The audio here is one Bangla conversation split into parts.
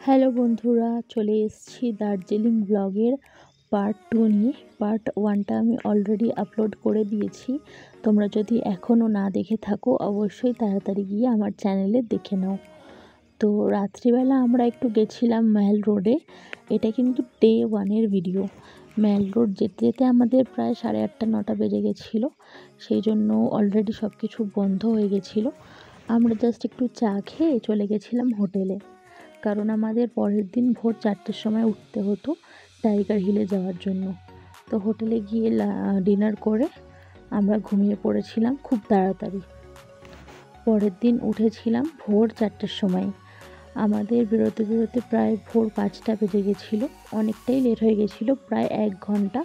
হ্যালো বন্ধুরা, চলে এসেছি দার্জিলিং ব্লগের পার্ট 2 নিয়ে। পার্ট 1টা আমি অলরেডি আপলোড করে দিয়েছি। তোমরা যদি এখনও না দেখে থাকো অবশ্যই তাড়াতাড়ি গিয়ে আমার চ্যানেলে দেখে নাও। তো রাত্রিবেলা আমরা একটু গেছিলাম মেহেল রোডে। এটা কিন্তু ডে 1-এর ভিডিও। মেহেল রোড যেতে যেতে আমাদের প্রায় 8:30-9টা বেজে গেছিলো। সেই জন্য অলরেডি সব কিছু বন্ধ হয়ে গেছিলো। আমরা জাস্ট একটু চা খেয়ে চলে গেছিলাম হোটেলে, কারণ আমাদের পরের দিন ভোর 4টের সময় উঠতে হতো টাইগার হিলে যাওয়ার জন্য। তো হোটেলে গিয়ে ডিনার করে আমরা ঘুমিয়ে পড়েছিলাম খুব তাড়াতাড়ি। পরের দিন উঠেছিলাম ভোর 4টের সময়। আমাদের বেরোতে বেরোতে প্রায় ভোর 5টা বেজে গেছিলো। অনেকটাই লেট হয়ে গেছিলো, প্রায় 1 ঘন্টা।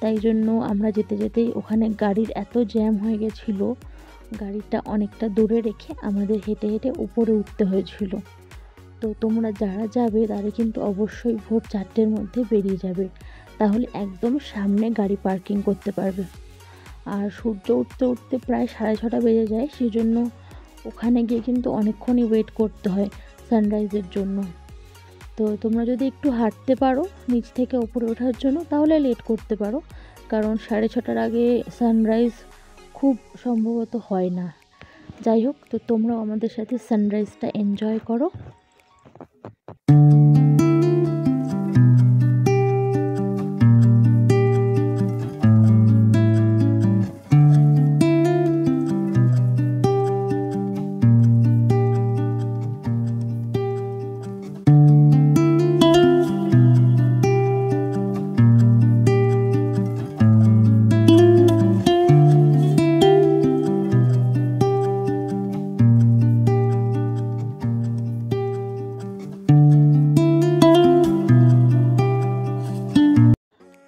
তাই জন্য আমরা যেতে যেতেই ওখানে গাড়ির এত জ্যাম হয়ে গেছিলো, গাড়িটা অনেকটা দূরে রেখে আমাদের হেঁটে হেঁটে উপরে উঠতে হয়েছিল। তো তোমরা যারা যাবে তারা কিন্তু অবশ্যই ভোর 4টের মধ্যে বেরিয়ে যাবে, তাহলে একদম সামনে গাড়ি পার্কিং করতে পারবে। আর সূর্য উঠতে উঠতে প্রায় 6:30 বেজে যায়, সেই জন্য ওখানে গিয়ে কিন্তু অনেকক্ষণই ওয়েট করতে হয় সানরাইজের জন্য। তো তোমরা যদি একটু হাঁটতে পারো নিচ থেকে ওপরে ওঠার জন্য তাহলে লেট করতে পারো, কারণ 6:30টার আগে সানরাইজ খুব সম্ভবত হয় না। যাই হোক, তো তোমরাও আমাদের সাথে সানরাইজটা এনজয় করো।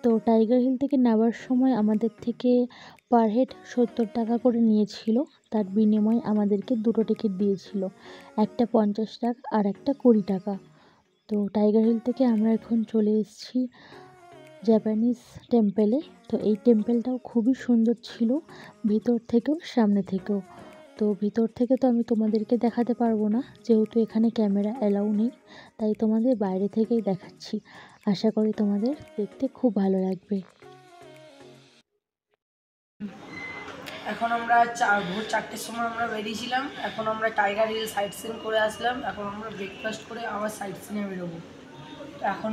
তো টাইগার হিল থেকে নেওয়ার সময় আমাদের থেকে পার হেড 70 টাকা করে নিয়েছিল। তার বিনিময়ে আমাদেরকে দুটো টিকিট দিয়েছিল, একটা 50 টাকা আর একটা 20 টাকা। তো টাইগার হিল থেকে আমরা এখন চলে এসেছি জাপানিজ টেম্পেলে। তো এই টেম্পেলটাও খুবই সুন্দর ছিল, ভিতর থেকেও সামনে থেকেও। তো ভিতর থেকে তো আমি তোমাদেরকে দেখাতে পারবো না, যেহেতু এখানে ক্যামেরা অ্যালাউ নেই, তাই তোমাদের বাইরে থেকেই দেখাচ্ছি। আশা করি তোমাদের দেখতে খুব ভালো লাগবে। এখন আমরা ভোর 4টের সময় আমরা বেরিয়েছিলাম। এখন আমরা টাইগার হিল সাইট সিন করে আসলাম। এখন আমরা ব্রেকফাস্ট করে আবার সাইট সিনে বেরোবো। তো এখন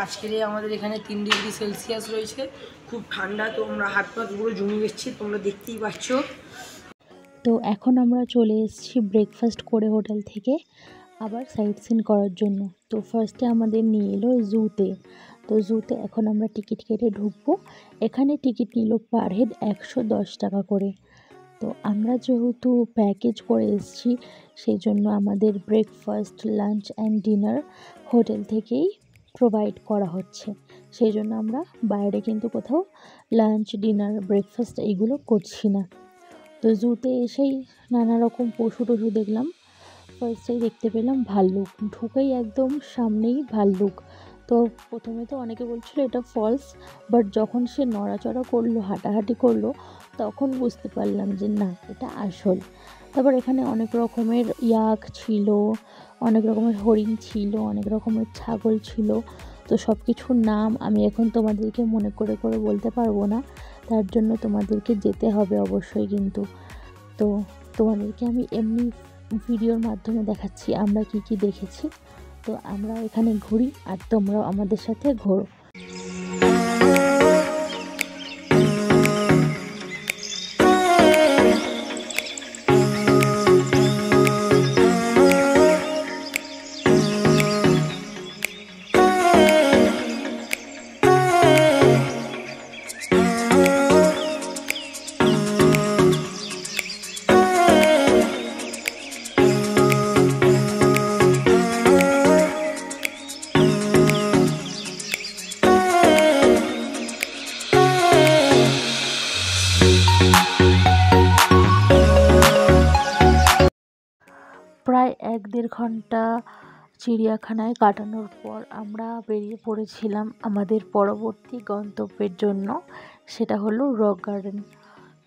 আজকের আমাদের এখানে 3 ডিগ্রি সেলসিয়াস রয়েছে, খুব ঠান্ডা। তো আমরা হাত পা পুরো জমে গেছি, তোমরা দেখতেই পাচ্ছ। তো এখন আমরা চলে এসেছি ব্রেকফাস্ট করে হোটেল থেকে আবার সাইট সিন করার জন্য। তো ফার্স্টে আমাদের নিয়ে এলো জুতে। তো জুতে এখন আমরা টিকিট কেটে ঢুকবো। এখানে টিকিট নিল পার হেড 110 টাকা করে। তো আমরা যেহেতু প্যাকেজ করে এসেছি, সেই জন্য আমাদের breakfast, lunch and dinner hotel থেকেই প্রোভাইড করা হচ্ছে। সেই জন্য আমরা বাইরে কিন্তু কোথাও লাঞ্চ, ডিনার, ব্রেকফাস্ট এইগুলো করছি না। তো জুতে এসেই নানা রকম পশু টশু দেখলাম। ফার্স্টেই দেখতে পেলাম ভাল্লুক, ঢুকেই একদম সামনেই ভাল্লুক। তো প্রথমে তো অনেকে বলছিল এটা ফলস, বাট যখন সে নড়াচড়া করলো, হাঁটাহাঁটি করলো, তখন বুঝতে পারলাম যে না, এটা আসল। তারপর এখানে অনেক রকমের ইয়াক ছিল, অনেক রকমের হরিণ ছিল, অনেক রকমের ছাগল ছিল। তো সব কিছুর নাম আমি এখন তোমাদেরকে মনে করে করে বলতে পারবো না, তার জন্য তোমাদেরকে যেতে হবে অবশ্যই কিন্তু। তো তোমাদেরকে আমি এমনি ভিডিওর মাধ্যমে দেখাচ্ছি আমরা কি কি দেখেছি। তো আমরা এখানে ঘুরি আর তোমরাও আমাদের সাথে ঘোরো। প্রায় 1-1.5 ঘন্টা চিড়িয়াখানায় কাটানোর পর আমরা বেরিয়ে পড়েছিলাম আমাদের পরবর্তী গন্তব্যের জন্য, সেটা হলো রক গার্ডেন।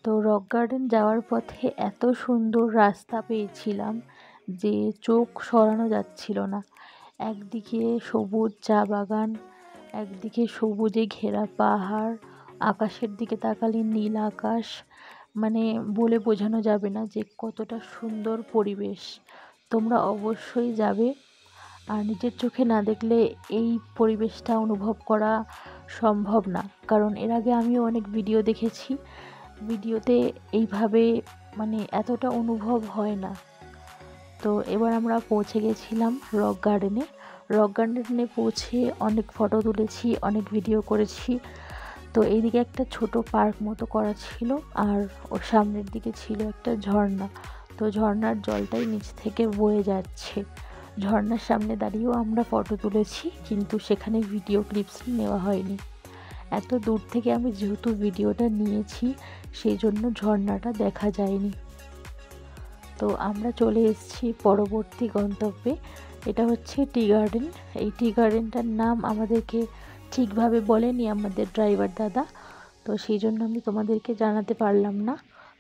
তো রক গার্ডেন যাওয়ার পথে এত সুন্দর রাস্তা পেয়েছিলাম যে চোখ সরানো যাচ্ছিল না। একদিকে সবুজ চা বাগান, একদিকে সবুজে ঘেরা পাহাড়, আকাশের দিকে তাকালে নীল আকাশ, মানে বলে বোঝানো যাবে না যে কতটা সুন্দর পরিবেশ। তোমরা অবশ্যই যাবে, আর নিজের চোখে না দেখলে এই পরিবেশটা অনুভব করা সম্ভব না। কারণ এর আগে আমিও অনেক ভিডিও দেখেছি, ভিডিওতে এইভাবে মানে এতটা অনুভব হয় না। তো এবার আমরা পৌঁছে গেছিলাম রক গার্ডেনে। রক গার্ডেনে পৌঁছে অনেক ফটো তুলেছি, অনেক ভিডিও করেছি। তো এইদিকে একটা ছোট পার্ক মতো করা ছিল, আর ওর সামনের দিকে ছিল একটা ঝর্ণা। তো ঝর্ণার জলটাই নিচ থেকে বয়ে যাচ্ছে। ঝর্ণার সামনে দাঁড়িয়েও আমরা ফটো তুলেছি, কিন্তু সেখানে ভিডিও ক্লিপস নেওয়া হয়নি। এত দূর থেকে আমি যেহেতু ভিডিওটা নিয়েছি, সেই জন্য ঝর্ণাটা দেখা যায়নি। তো আমরা চলে এসেছি পরবর্তী গন্তব্যে। এটা হচ্ছে টি গার্ডেন। এই টি গার্ডেনটার নাম আমাদেরকে ঠিকভাবে বলেনি আমাদের ড্রাইভার দাদা, তো সেই জন্য আমি তোমাদেরকে জানাতে পারলাম না।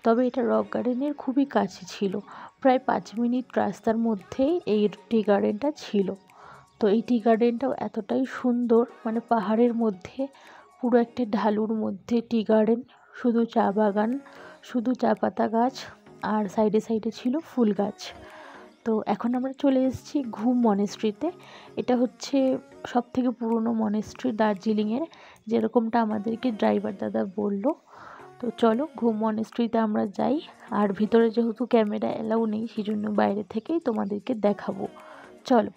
তবে এটা রক গার্ডেনের খুবই কাছে ছিল, প্রায় 5 মিনিট রাস্তার মধ্যেই এই টি গার্ডেনটা ছিল। তো এই টি গার্ডেনটাও এতটাই সুন্দর, মানে পাহাড়ের মধ্যে পুরো একটা ঢালুর মধ্যে টি গার্ডেন, শুধু চা বাগান, শুধু চা পাতা গাছ, আর সাইডে সাইডে ছিল ফুল গাছ। তো এখন আমরা চলে এসেছি ঘুম মনেস্ট্রিতে। এটা হচ্ছে সবথেকে পুরনো মনেস্ট্রি দার্জিলিংয়ের, যেরকমটা আমাদেরকে ড্রাইভার দাদা বলল। তো চলো ঘুম মনেস্ট্রিতে আমরা যাই। আর ভিতরে যেহেতু ক্যামেরা অ্যালাউ নেই, সেই জন্য বাইরে থেকেই তোমাদেরকে দেখাবো। চলো।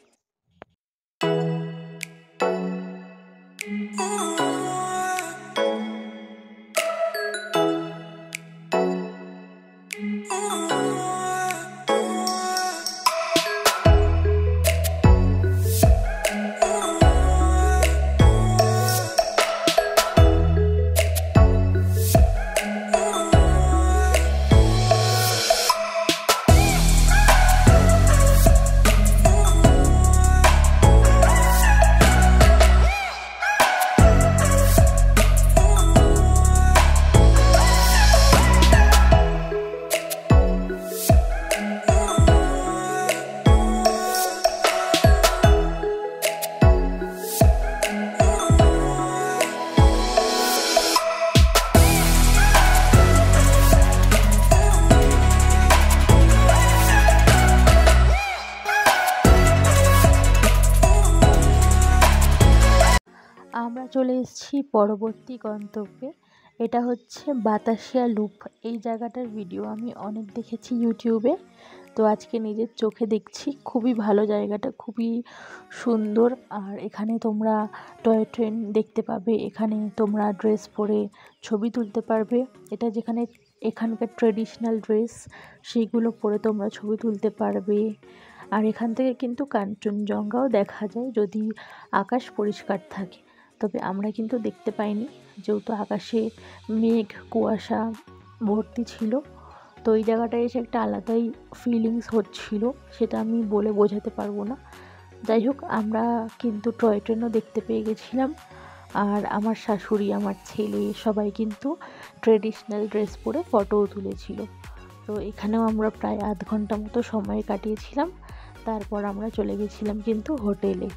আমরা চলে এসেছি পরবর্তী গন্তব্যে। এটা হচ্ছে বাতাসিয়া লুপ। এই জায়গাটার ভিডিও আমি অনেক দেখেছি ইউটিউবে, তো আজকে নিজের চোখে দেখছি। খুবই ভালো জায়গাটা, খুবই সুন্দর। আর এখানে তোমরা টয় ট্রেন দেখতে পাবে, এখানে তোমরা ড্রেস পরে ছবি তুলতে পারবে। এটা যেখানে এখানকার ট্রেডিশনাল ড্রেস, সেইগুলো পরে তোমরা ছবি তুলতে পারবে। আর এখান থেকে কিন্তু কাঞ্চনজঙ্ঘাও দেখা যায় যদি আকাশ পরিষ্কার থাকে। তবে আমরা কিন্তু দেখতে পাইনি, যেহেতু আকাশে মেঘ কুয়াশা ভর্তি ছিল। তো এই জায়গাটায় এসে একটা আলাদাই ফিলিংস হচ্ছিল, সেটা আমি বলে বোঝাতে পারবো না। যাই হোক, আমরা কিন্তু টয় ট্রেনও দেখতে পেয়ে গেছিলাম। আর আমার শাশুড়ি, আমার ছেলে সবাই কিন্তু ট্রেডিশনাল ড্রেস পরে ফটোও তুলেছিল। তো এখানেও আমরা প্রায় আধ ঘন্টা মতো সময় কাটিয়েছিলাম। তারপর আমরা চলে গেছিলাম কিন্তু হোটেলে।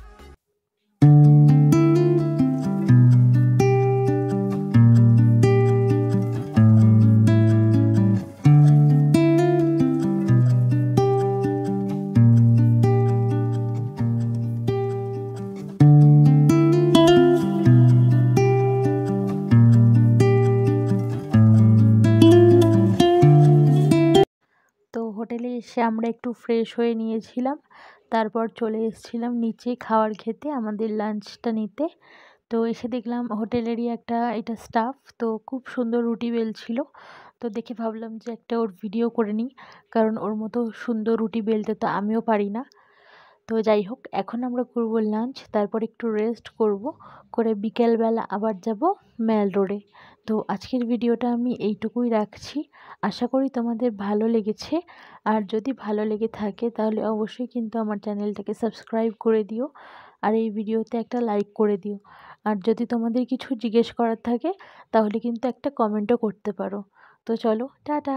তো হোটেলে এসে আমরা একটু ফ্রেশ হয়ে নিয়েছিলাম, তারপর চলে এসেছিলাম নিচে খাবার খেতে, আমাদের লাঞ্চটা নিতে। তো এসে দেখলাম হোটেলেরই একটা এটা স্টাফ, তো খুব সুন্দর রুটি বেলছিল। তো দেখে ভাবলাম যে একটা ওর ভিডিও করে নিই, কারণ ওর মতো সুন্দর রুটি বেলতে তো আমিও পারি না। তো যাই হোক, এখন আমরা করব লাঞ্চ, তারপর একটু রেস্ট করব, করে বিকেলবেলা আবার যাব ম্যাল রোডে। তো আজকের ভিডিওটা আমি এইটুকুই রাখছি। আশা করি তোমাদের ভালো লেগেছে। আর যদি ভালো লেগে থাকে তাহলে অবশ্যই কিন্তু আমার চ্যানেলটাকে সাবস্ক্রাইব করে দিও, আর এই ভিডিওতে একটা লাইক করে দিও। আর যদি তোমাদের কিছু জিজ্ঞেস করার থাকে তাহলে কিন্তু একটা কমেন্টও করতে পারো। তো চলো, টাটা।